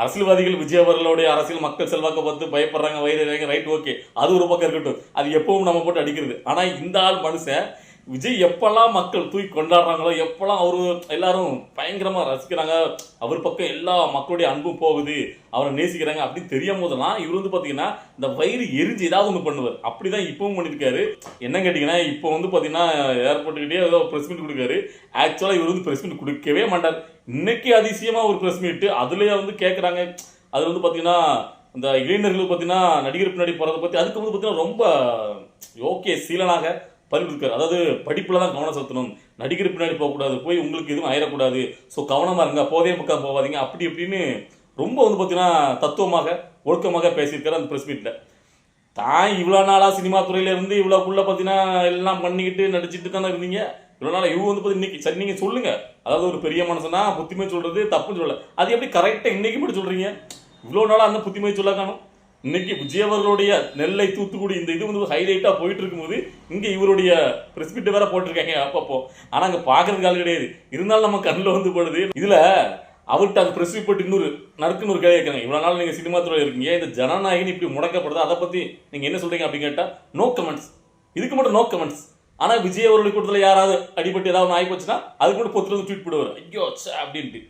அரசியல்வாதிகள் விஜய் அவர்களுடைய அரசியல் மக்கள் செல்வாக்கை பார்த்து பயப்படுறாங்க, வயிறு ரைட், ஓகே, அது ஒரு பக்கம் இருக்கட்டும். அது எப்பவும் நம்ம போட்டு அடிக்கிறது. ஆனா இந்த ஆள் மனுஷன் விஜய் எப்பெல்லாம் மக்கள் தூக்கி கொண்டாடுறாங்களோ, எப்பெல்லாம் அவரு எல்லாரும் பயங்கரமா ரசிக்கிறாங்க, அவர் பக்கம் எல்லா மக்களுடைய அன்பும் போகுது, அவரை நேசிக்கிறாங்க அப்படின்னு தெரியும் போதெல்லாம் இவர் வந்து பாத்தீங்கன்னா இந்த வயிறு எரிஞ்சு ஏதாவது ஒன்று பண்ணுவார். அப்படிதான் இப்பவும் பண்ணிருக்காரு. என்ன கேட்டீங்கன்னா, இப்போ வந்து பாத்தீங்கன்னா ஏர்போர்ட்டுக்கிட்டே ஏதோ பிரஸ் மீட் கொடுக்காரு. ஆக்சுவலா இவர் வந்து பிரஸ் மீட் கொடுக்கவே மாட்டார். இன்னைக்கு அதிசயமா ஒரு பிரஸ் மீட், அதுலயே வந்து கேட்கறாங்க. அது வந்து பாத்தீங்கன்னா இந்த இளைஞர்கள் பாத்தீங்கன்னா நடிகர் பின்னாடி போறதை பத்தி அதுக்கு வந்து பாத்தீங்கன்னா ரொம்ப ஓகே சீலனாக பரிந்துரைக்காரு. அதாவது படிப்புல தான் கவனம் செலுத்தணும், நடிகர் பின்னாடி போகக்கூடாது, போய் உங்களுக்கு எதுவும் ஆயிடக்கூடாது, ஸோ கவனமா இருங்க, போதே பக்கம் போகாதீங்க, அப்படி இப்படின்னு ரொம்ப வந்து பார்த்தீங்கன்னா தத்துவமாக ஒழுக்கமாக பேசியிருக்காரு அந்த பிரஸ் மீட்ல. தான் இவ்வளோ நாளா சினிமா துறையில இருந்து இவ்வளோக்குள்ள பார்த்தீங்கன்னா எல்லாம் பண்ணிக்கிட்டு நடிச்சிட்டு தானே இருந்தீங்க. இவ்வளோ நாளா இவங்க வந்து இன்னைக்கு சரி நீங்க சொல்லுங்க. அதாவது ஒரு பெரிய மனுஷனா புத்திமை சொல்றது தப்புன்னு சொல்லல, அது எப்படி கரெக்டாக இன்னைக்கு மட்டும் சொல்றீங்க? இவ்வளோ நாளா அந்த புத்திமை சொல்ல காணும். இன்னைக்கு விஜய் அவர்களுடைய நெல்லை தூத்துக்குடி இந்த இது வந்து ஹைலைட்டா போயிட்டு இருக்கும்போது இங்க இவருடைய பிரஸ் மீட் வேற போட்டிருக்காங்க அப்பப்போ. ஆனா அங்க பாக்குறதுக்கு ஆள் கிடையாது. இருந்தாலும் நம்ம கண்ணில் வந்து படுது. இதுல அவர்கிட்ட அந்த பிரஸ் மீட் போட்டு இன்னொரு நறுக்குன்னு ஒரு கேள்வி கேட்கறாங்க. இவ்வளவு நாள் நீங்க சினிமா துறையில் இருக்கீங்க, இந்த ஜனநாயகம் இப்படி முடக்கப்படுது, அதை பத்தி நீங்க என்ன சொல்றீங்க அப்படின்னு கேட்டா நோ கமெண்ட்ஸ். இதுக்கு மட்டும் நோ கமெண்ட்ஸ். ஆனா விஜய் அவர்களுடைய கூட்டத்தில் யாராவது அடிபட்டு ஏதாவது ஆகி போச்சுன்னா அதுக்கு மட்டும் பொத்துல ட்வீட் போடுவார், ஐயோ அப்படின்ட்டு.